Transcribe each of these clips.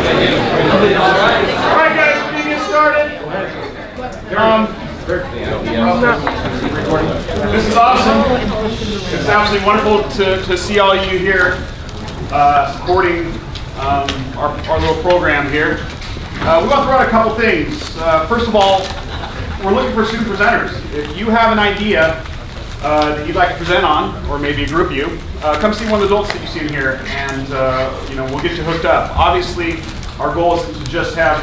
Alright guys, we're going to get started. This is awesome. It's absolutely wonderful to see all of you here supporting our little program here. We're going to throw out a couple things. First of all, we're looking for student presenters. If you have an idea that you'd like to present on, or maybe a group of you, come see one of the adults that you see in here, and we'll get you hooked up. Obviously, our goal isn't to just have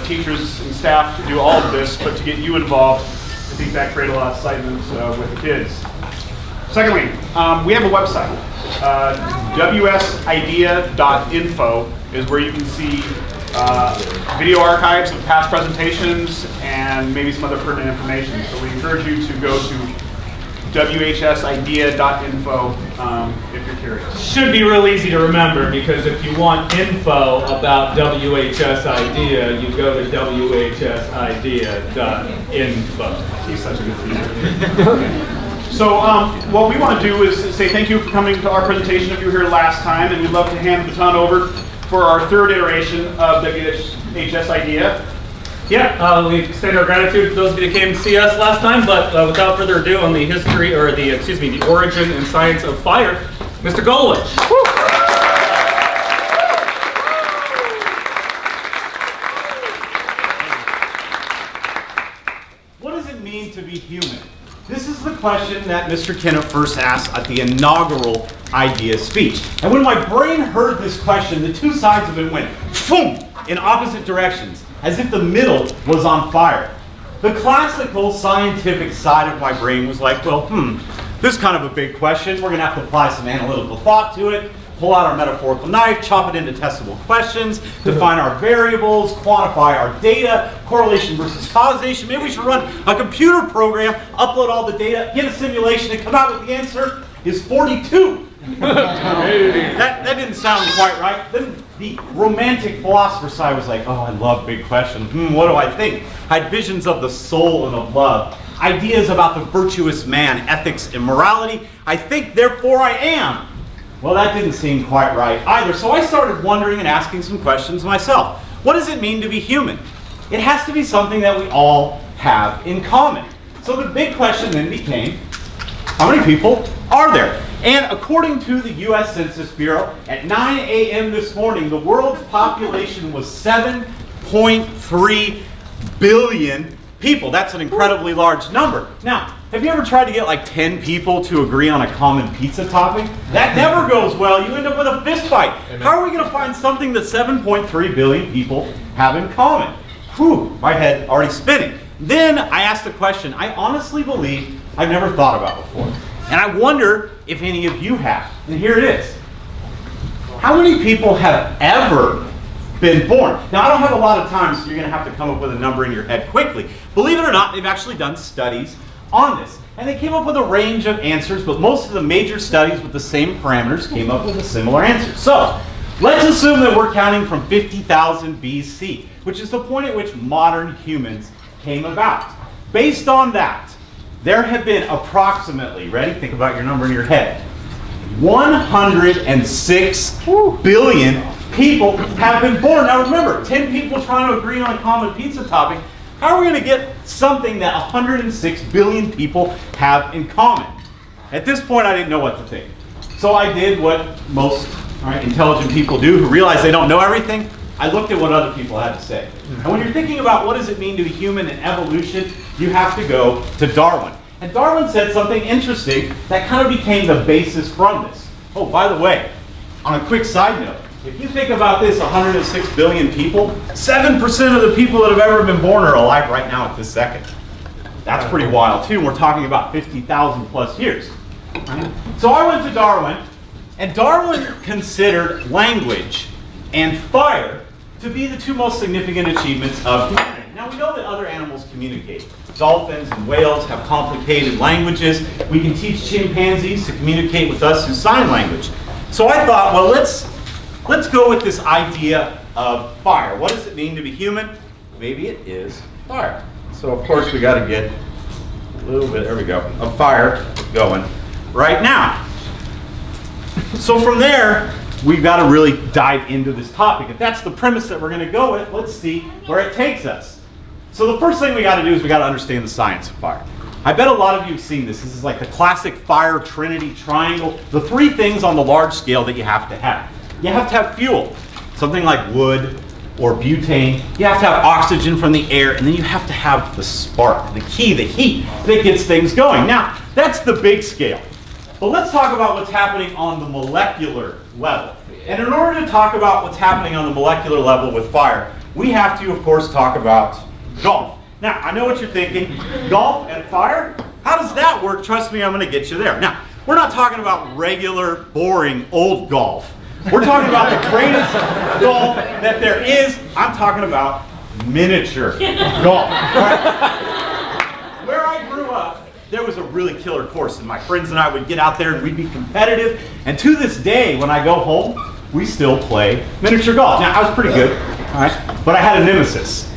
teachers and staff to do all of this, but to get you involved. I think that creates a lot of excitement with the kids. Secondly, we have a website. WHSIDEA.info is where you can see video archives of past presentations and maybe some other pertinent information. So we encourage you to go to WHSIDEA.info if you're curious. Should be real easy to remember, because if you want info about WHS IDEA, you go to WHSIDEA.info. He's such a good teacher. So what we want to do is say thank you for coming to our presentation if you were here last time, and we'd love to hand the baton over for our third iteration of WHS IDEA. Yeah, we extend our gratitude to those of you that came to see us last time, but without further ado, on the history, or the origin and science of fire, Mr. Gulewich. What does it mean to be human? This is the question that Mr. Kennett first asked at the inaugural IDEA speech. And when my brain heard this question, the two sides of it went boom in opposite directions, as if the middle was on fire. The classical scientific side of my brain was like, well, this is kind of a big question. We're going to have to apply some analytical thought to it, pull out our metaphorical knife, chop it into testable questions, define our variables, quantify our data, correlation versus causation. Maybe we should run a computer program, upload all the data, get a simulation, and come out with the answer is 42. That didn't sound quite right. Then the romantic philosopher side was like, oh, I love big questions. What do I think? I had visions of the soul and of love. Ideas about the virtuous man, ethics and morality. I think, therefore I am. Well, that didn't seem quite right either. So I started wondering and asking some questions myself. What does it mean to be human? It has to be something that we all have in common. So the big question then became, how many people are there? And according to the U.S. Census Bureau, at 9 a.m. this morning, the world's population was 7.3 billion people. That's an incredibly large number. Now, have you ever tried to get like 10 people to agree on a common pizza topping? That never goes well. You end up with a fist fight. Amen. How are we going to find something that 7.3 billion people have in common? Whew, my head already spinning. Then I asked a question I honestly believe I've never thought about before. And I wonder if any of you have. And here it is. How many people have ever been born? Now, I don't have a lot of time, so you're going to have to come up with a number in your head quickly. Believe it or not, they've actually done studies on this. And they came up with a range of answers, but most of the major studies with the same parameters came up with a similar answer. So, let's assume that we're counting from 50,000 BC, which is the point at which modern humans came about. Based on that, there have been approximately, ready? Think about your number in your head. 106 billion people have been born. Now remember, 10 people trying to agree on a common pizza topping. How are we going to get something that 106 billion people have in common? At this point, I didn't know what to think. So I did what most intelligent people do who realize they don't know everything. I looked at what other people had to say. And when you're thinking about what does it mean to be human and evolution, you have to go to Darwin. And Darwin said something interesting that kind of became the basis from this. Oh, by the way, on a quick side note, if you think about this, 106 billion people, 7% of the people that have ever been born are alive right now at this second. That's pretty wild too. We're talking about 50,000 plus years. Right? So I went to Darwin, and Darwin considered language and fire to be the two most significant achievements of humanity. Now we know that other animals communicate. Dolphins and whales have complicated languages. We can teach chimpanzees to communicate with us through sign language. So I thought, well, let's go with this idea of fire. What does it mean to be human? Maybe it is fire. So of course we got to get a little bit, there we go, of fire going right now. So from there, we've got to really dive into this topic. If that's the premise that we're going to go with, let's see where it takes us. So the first thing we got to do is we got to understand the science of fire. I bet a lot of you have seen this. This is like the classic fire trinity triangle. The three things on the large scale that you have to have. You have to have fuel, something like wood or butane. You have to have oxygen from the air, and then you have to have the spark, the key, the heat that gets things going. Now, that's the big scale. But let's talk about what's happening on the molecular level. And in order to talk about what's happening on the molecular level with fire, we have to, of course, talk about golf. Now, I know what you're thinking. Golf and fire? How does that work? Trust me, I'm going to get you there. Now, we're not talking about regular, boring, old golf. We're talking about the greatest golf that there is. I'm talking about miniature golf. Right? Where I grew up, there was a really killer course, and my friends and I would get out there and we'd be competitive. And to this day, when I go home, we still play miniature golf. Now, I was pretty good, all right? But I had a nemesis,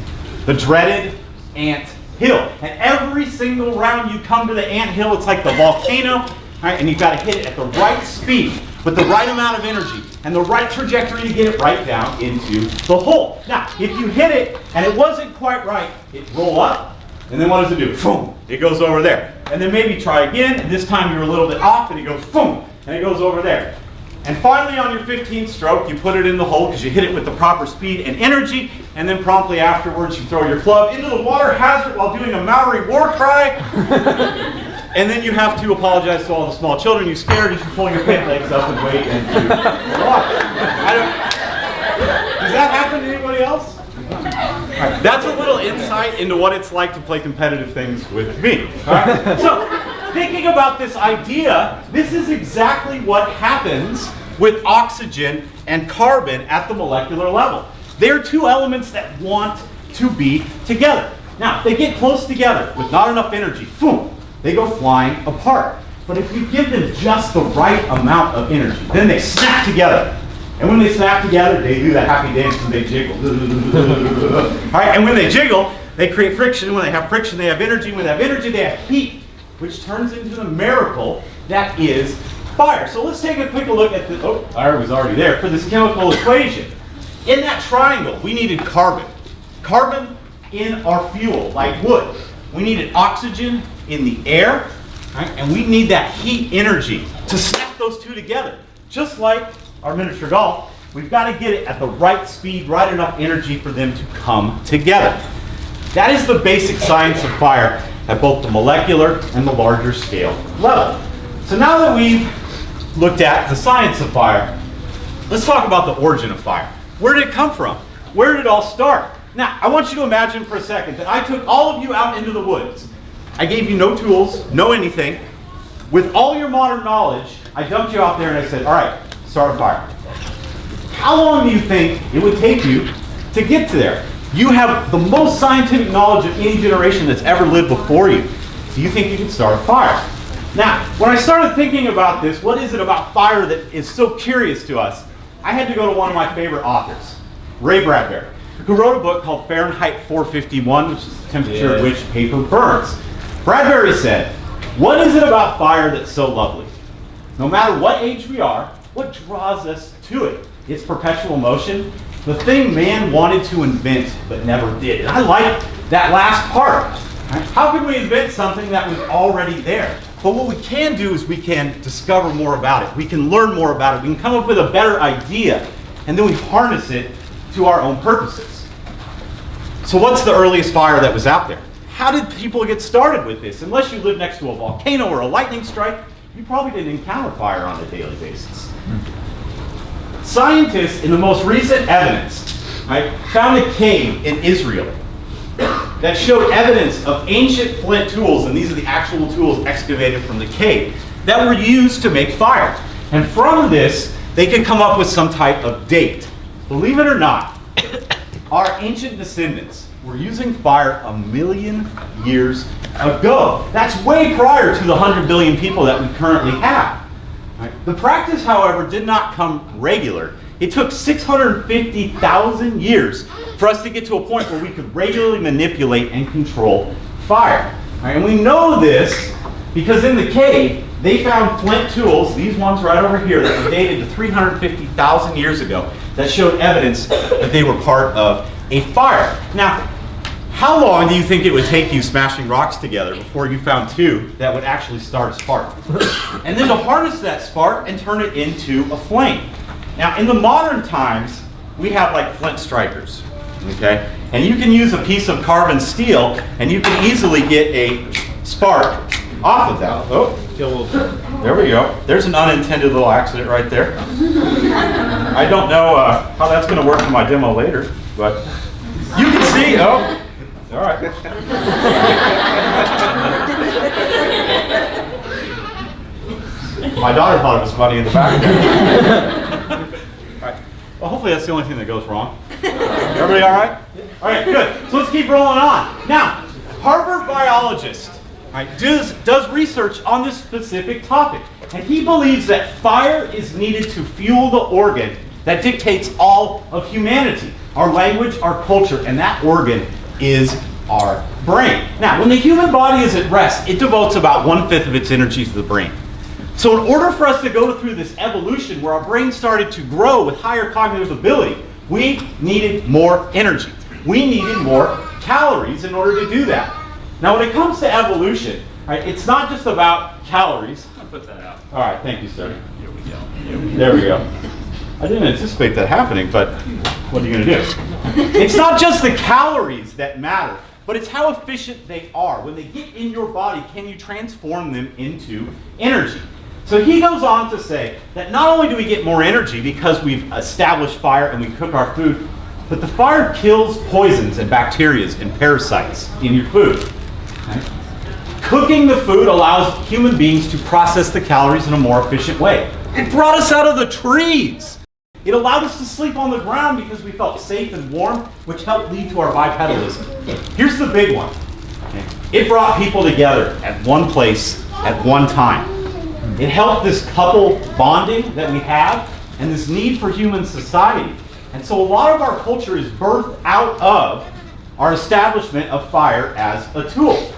the dreaded ant hill. And every single round you come to the ant hill, it's like the volcano, all right? And you've got to hit it at the right speed, with the right amount of energy, and the right trajectory to get it right down into the hole. Now, if you hit it and it wasn't quite right, it roll up, and then what does it do? Boom, it goes over there. And then maybe try again, and this time you're a little bit off, and it goes boom, and it goes over there. And finally, on your 15th stroke, you put it in the hole because you hit it with the proper speed and energy, and then promptly afterwards, you throw your club into the water hazard while doing a Maori war cry. And then you have to apologize to all the small children you scared as you pull your pant legs up and wade into the water. Does that happen to anybody else? Right, that's a little insight into what it's like to play competitive things with me. Right? So, thinking about this idea, this is exactly what happens with oxygen and carbon at the molecular level. They're two elements that want to be together. Now, if they get close together with not enough energy, boom, they go flying apart. But if you give them just the right amount of energy, then they snap together. And when they snap together, they do the happy dance and they jiggle. All right, and when they jiggle, they create friction. When they have friction, they have energy. When they have energy, they have heat, which turns into the miracle that is fire. So let's take a quick look at the, oh, fire was already there, for this chemical equation. In that triangle, we needed carbon. Carbon in our fuel, like wood. We needed oxygen in the air, right? And we need that heat energy to snap those two together. Just like our miniature golf, we've got to get it at the right speed, right enough energy for them to come together. That is the basic science of fire at both the molecular and the larger scale level. So now that we've looked at the science of fire, let's talk about the origin of fire. Where did it come from? Where did it all start? Now, I want you to imagine for a second that I took all of you out into the woods. I gave you no tools, no anything. With all your modern knowledge, I dumped you out there and I said, all right, start a fire. How long do you think it would take you to get to there? You have the most scientific knowledge of any generation that's ever lived before you. Do you think you can start a fire? Now, when I started thinking about this, what is it about fire that is so curious to us? I had to go to one of my favorite authors, Ray Bradbury, who wrote a book called Fahrenheit 451, which is the temperature at which paper burns. Bradbury said, what is it about fire that's so lovely? No matter what age we are, what draws us to it? It's perpetual motion, the thing man wanted to invent but never did. And I like that last part. Right? How could we invent something that was already there? But what we can do is we can discover more about it. We can learn more about it. We can come up with a better idea, and then we harness it to our own purposes. So what's the earliest fire that was out there? How did people get started with this? Unless you live next to a volcano or a lightning strike, you probably didn't encounter fire on a daily basis. Scientists, in the most recent evidence, right, found a cave in Israel that showed evidence of ancient flint tools, and these are the actual tools excavated from the cave, that were used to make fire. And from this, they could come up with some type of date. Believe it or not, our ancient descendants were using fire 1 million years ago. That's way prior to the 100 billion people that we currently have. Right? The practice, however, did not come regular. It took 650,000 years for us to get to a point where we could regularly manipulate and control fire. Right? And we know this because in the cave, They found flint tools, these ones right over here, that were dated to 350,000 years ago, that showed evidence that they were part of a fire. Now, how long do you think it would take you smashing rocks together before you found two that would actually start a spark? And then to harness that spark and turn it into a flame. Now, in the modern times, we have like flint strikers, okay? And you can use a piece of carbon steel and you can easily get a spark off of that. Oh, there we go. There's an unintended little accident right there. I don't know how that's going to work in my demo later, but you can see, oh, all right. My daughter thought it was funny in the back there. All right. Well, hopefully that's the only thing that goes wrong. Everybody all right? All right, good. So let's keep rolling on. Now, Harvard biologist does research on this specific topic. And he believes that fire is needed to fuel the organ that dictates all of humanity. Our language, our culture, and that organ is our brain. Now, when the human body is at rest, it devotes about 1/5 of its energy to the brain. So in order for us to go through this evolution where our brain started to grow with higher cognitive ability, we needed more energy. We needed more calories in order to do that. Now, when it comes to evolution, right, it's not just about calories. I'll put that out. All right, thank you, sir. Here we go. There we go. I didn't anticipate that happening, but what are you going to do? It's not just the calories that matter, but it's how efficient they are. When they get in your body, can you transform them into energy? So he goes on to say that not only do we get more energy because we've established fire and we cook our food, but the fire kills poisons and bacteria and parasites in your food. Okay? Cooking the food allows human beings to process the calories in a more efficient way. It brought us out of the trees. It allowed us to sleep on the ground because we felt safe and warm, which helped lead to our bipedalism. Here's the big one. Okay? It brought people together at one place at one time. It helped this couple bonding that we have and this need for human society. And so a lot of our culture is birthed out of our establishment of fire as a tool.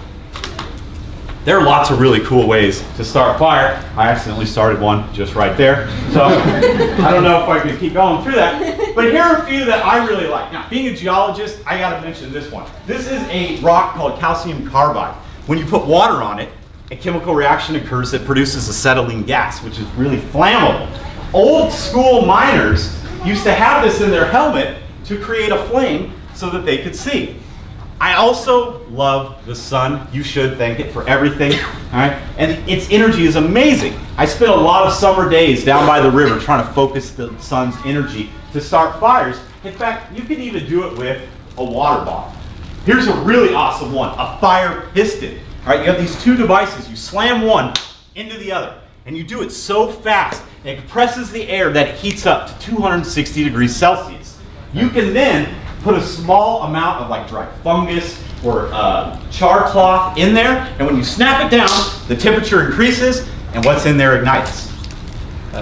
There are lots of really cool ways to start fire. I accidentally started one just right there. So I don't know if I can keep going through that. But here are a few that I really like. Now, being a geologist, I got to mention this one. This is a rock called calcium carbide. When you put water on it, a chemical reaction occurs that produces acetylene gas, which is really flammable. Old school miners used to have this in their helmet to create a flame so that they could see. I also love the sun. You should thank it for everything. All right? And its energy is amazing. I spent a lot of summer days down by the river trying to focus the sun's energy to start fires. In fact, you can even do it with a water bottle. Here's a really awesome one, a fire piston. All right, you have these two devices. You slam one into the other, and you do it so fast, and it compresses the air that it heats up to 260 degrees Celsius. You can then put a small amount of like dry fungus or char cloth in there, and when you snap it down, the temperature increases, and what's in there ignites.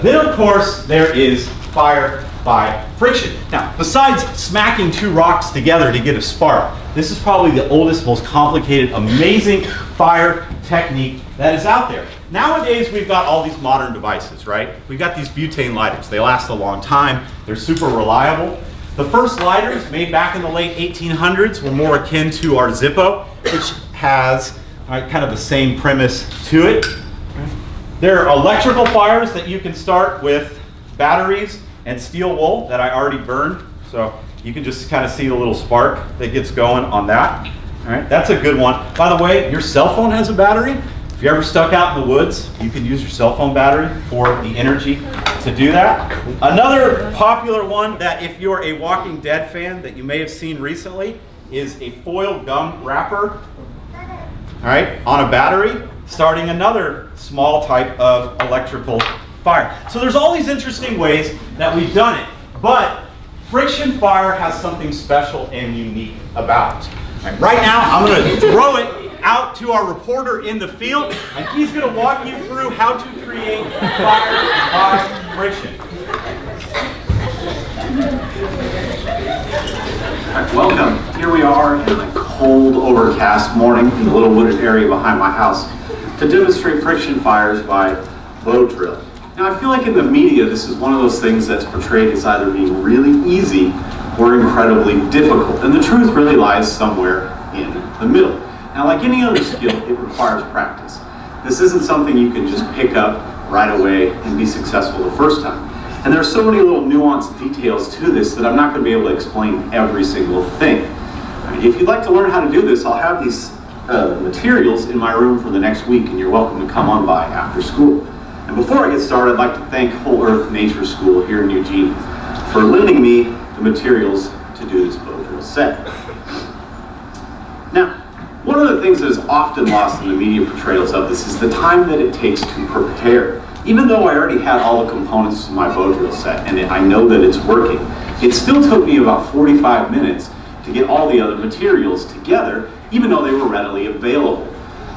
Then, of course, there is fire by friction. Now, besides smacking two rocks together to get a spark, this is probably the oldest, most complicated, amazing fire technique that is out there. Nowadays, we've got all these modern devices, right? We've got these butane lighters. They last a long time. They're super reliable. The first lighters made back in the late 1800s were more akin to our Zippo, which has kind of the same premise to it. There are electrical fires that you can start with batteries and steel wool that I already burned. So you can just kind of see the little spark that gets going on that. All right, that's a good one. By the way, your cell phone has a battery. If you're ever stuck out in the woods, you can use your cell phone battery for the energy to do that. Another popular one that if you're a Walking Dead fan that you may have seen recently is a foil gum wrapper, all right, on a battery, starting another small type of electrical fire. So there's all these interesting ways that we've done it, but friction fire has something special and unique about it. Right now, I'm going to throw it out to our reporter in the field, and he's going to walk you through how to create fire by friction. Welcome. Here we are in a cold, overcast morning in the little wooded area behind my house. to demonstrate friction fires by bow drill. Now I feel like in the media this is one of those things that's portrayed as either being really easy or incredibly difficult, and the truth really lies somewhere in the middle. Now like any other skill, it requires practice. This isn't something you can just pick up right away and be successful the first time. And there are so many little nuanced details to this that I'm not going to be able to explain every single thing. If you'd like to learn how to do this, I'll have these materials in my room for the next week, and you're welcome to come on by after school. And before I get started, I'd like to thank Whole Earth Nature School here in Eugene for lending me the materials to do this bow drill set. Now, one of the things that is often lost in the media portrayals of this is the time that it takes to prepare. Even though I already had all the components of my bow drill set and I know that it's working, it still took me about 45 minutes to get all the other materials together, even though they were readily available.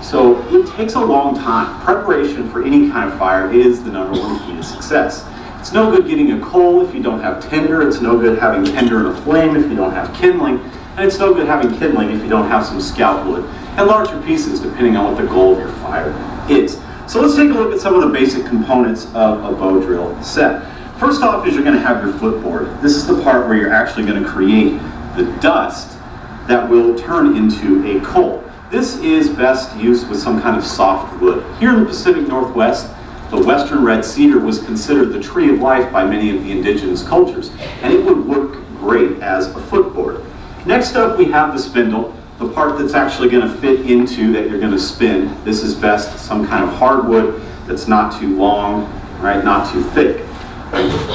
So it takes a long time. Preparation for any kind of fire is the #1 key to success. It's no good getting a coal if you don't have tinder, it's no good having tinder and a flame if you don't have kindling, and it's no good having kindling if you don't have some scout wood and larger pieces depending on what the goal of your fire is. So let's take a look at some of the basic components of a bow drill set. First off is you're going to have your footboard. This is the part where you're actually going to create the dust that will turn into a coal. This is best used with some kind of soft wood. Here in the Pacific Northwest, the western red cedar was considered the tree of life by many of the indigenous cultures, and it would work great as a footboard. Next up we have the spindle, the part that's actually going to fit into that you're going to spin. This is best some kind of hardwood that's not too long, right, not too thick.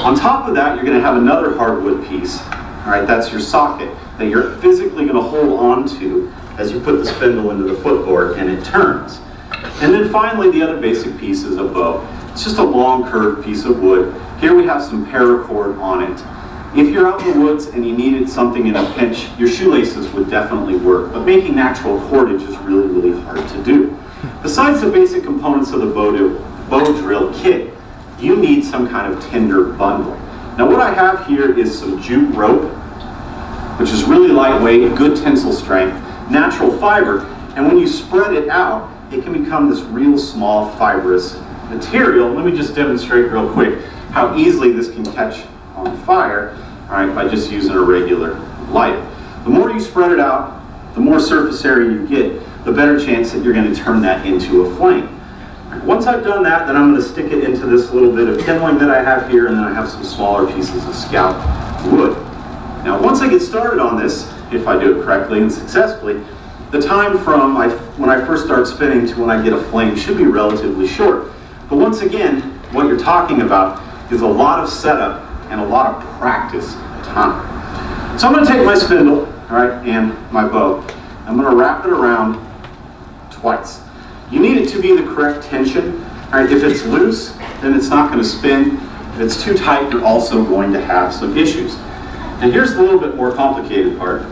On top of that, you're going to have another hardwood piece, all right, that's your socket that you're physically going to hold on to as you put the spindle into the footboard and it turns. And then finally, the other basic piece is a bow. It's just a long curved piece of wood. Here we have some paracord on it. If you're out in the woods and you needed something in a pinch, your shoelaces would definitely work, but making natural cordage is really, really hard to do. Besides the basic components of the bow drill kit, you need some kind of tinder bundle. Now what I have here is some jute rope, which is really lightweight, good tensile strength, natural fiber, and when you spread it out, it can become this real small fibrous material. Let me just demonstrate real quick how easily this can catch on fire, all right, by just using a regular lighter. The more you spread it out, the more surface area you get, the better chance that you're going to turn that into a flame. Once I've done that, then I'm going to stick it into this little bit of kindling that I have here, and then I have some smaller pieces of scout wood. Now once I get started on this, if I do it correctly and successfully, the time from when I first start spinning to when I get a flame should be relatively short. But once again, what you're talking about is a lot of setup and a lot of practice time. So I'm going to take my spindle, all right, and my bow. I'm going to wrap it around twice. You need it to be the correct tension. All right, if it's loose, then it's not going to spin. If it's too tight, you're also going to have some issues. And here's the little bit more complicated part.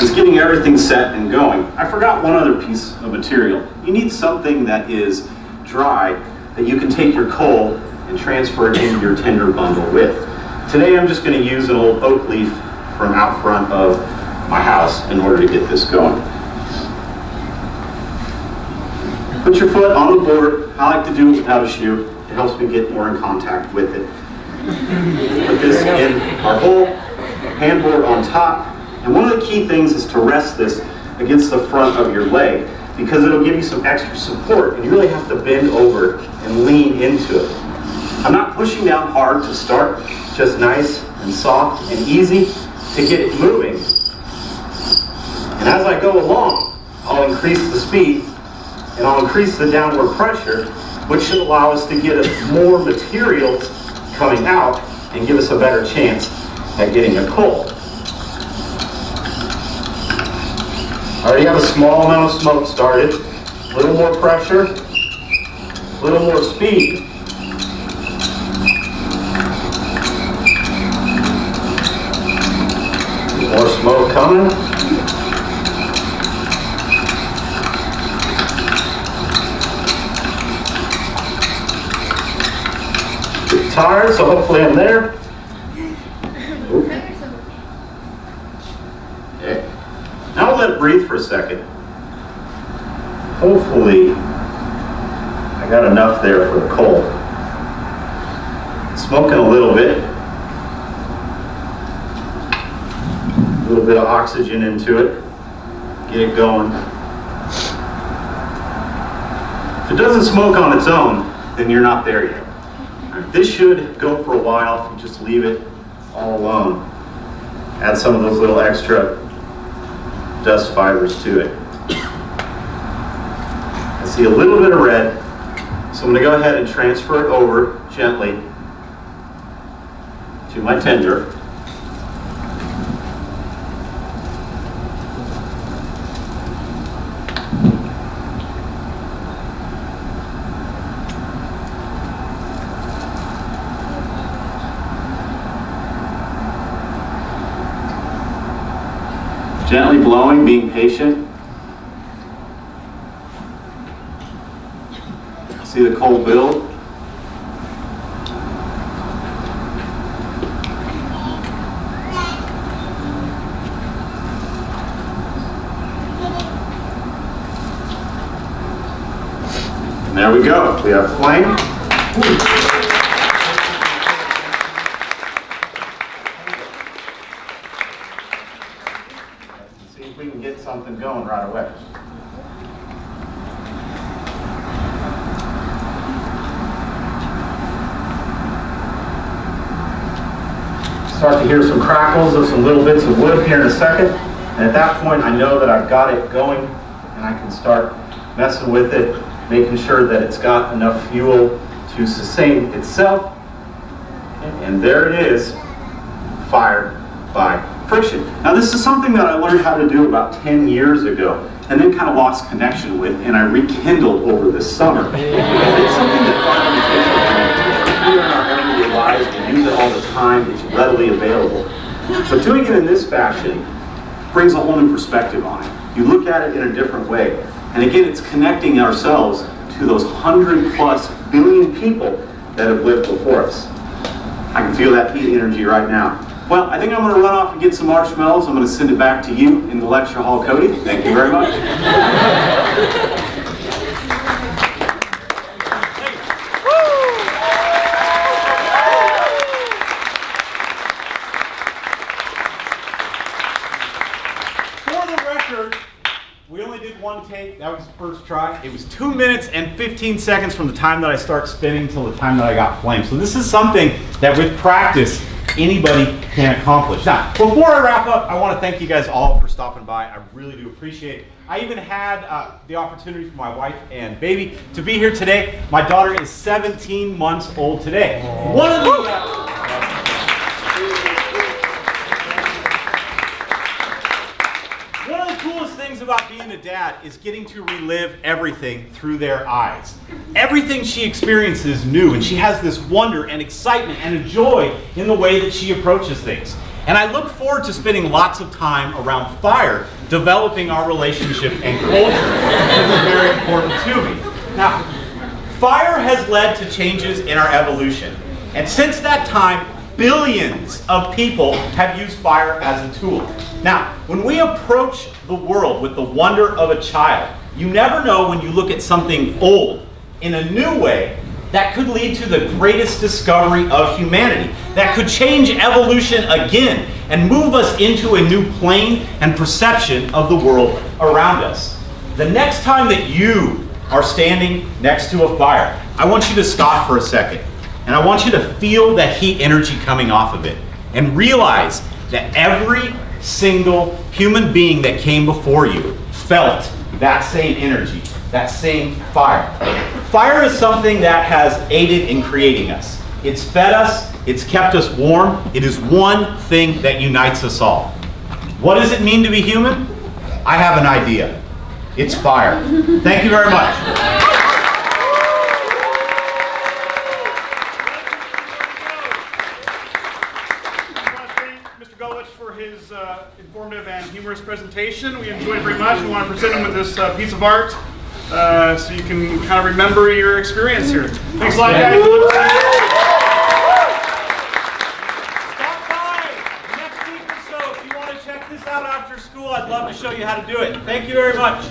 Is getting everything set and going. I forgot one other piece of material. You need something that is dry that you can take your coal and transfer it into your tinder bundle with. Today I'm just going to use an old oak leaf from out front of my house in order to get this going. Put your foot on the board. I like to do it without a shoe. It helps me get more in contact with it. Put this in our hole, handboard on top. And one of the key things is to rest this against the front of your leg because it'll give you some extra support and you really have to bend over and lean into it. I'm not pushing down hard to start, just nice and soft and easy to get it moving. And as I go along, I'll increase the speed and I'll increase the downward pressure, which should allow us to get us more materials coming out and give us a better chance at getting a coal. I already have a small amount of smoke started, a little more pressure, a little more speed. More smoke coming. Get tired, so hopefully I'm there. Okay. Now we'll let it breathe for a second. hopefully I got enough there for the coal. Smoking a little bit. A little bit of oxygen into it. Get it going. If it doesn't smoke on its own, then you're not there yet. This should go for a while if you just leave it all alone. Add some of those little extra dust fibers to it. I see a little bit of red, so I'm going to go ahead and transfer it over gently to my tinder. Gently blowing, being patient. See the coal build. And there we go. We have flame. See if we can get something going right away. Start to hear some crackles of some little bits of wood here in a second. And at that point, I know that I've got it going, and I can start messing with it, making sure that it's got enough fuel to sustain itself. And there it is, fired by friction. Now this is something that I learned how to do about 10 years ago, and then kind of lost connection with, and I rekindled over this summer. And it's something that fundamentally here in our everyday lives, we use it all the time, it's readily available. But doing it in this fashion brings a whole new perspective on it. You look at it in a different way. And again, it's connecting ourselves to those 100+ billion people that have lived before us. I can feel that heat energy right now. Well, I think I'm going to run off and get some marshmallows. I'm going to send it back to you in the lecture hall, Cody. Thank you very much. For the record, we only did one take. That was the first try. It was 2 minutes and 15 seconds from the time that I start spinning till the time that I got flame. So this is something that with practice, anybody can accomplish. Now, before I wrap up, I want to thank you guys all for stopping by. I really do appreciate it. I even had the opportunity for my wife and baby to be here today. My daughter is 17 months old today. One of the coolest things about being a dad is getting to relive everything through their eyes. Everything she experiences is new, and she has this wonder and excitement and a joy in the way that she approaches things. And I look forward to spending lots of time around fire, developing our relationship and culture. This is very important to me. Now, fire has led to changes in our evolution. And since that time, billions of people have used fire as a tool. Now, when we approach the world with the wonder of a child, you never know when you look at something old in a new way that could lead to the greatest discovery of humanity, that could change evolution again and move us into a new plane and perception of the world around us. The next time that you are standing next to a fire, I want you to stop for a second. And I want you to feel that heat energy coming off of it and realize that every single human being that came before you felt that same energy, that same fire. Fire is something that has aided in creating us. It's fed us, it's kept us warm. It is one thing that unites us all. What does it mean to be human? I have an idea. It's fire. Thank you very much. For his informative and humorous presentation. We enjoyed it very much. We want to present him with this piece of art so you can kind of remember your experience here. Thanks a lot, guys. Stop by next week or so if you want to check this out after school. I'd love to show you how to do it. Thank you very much.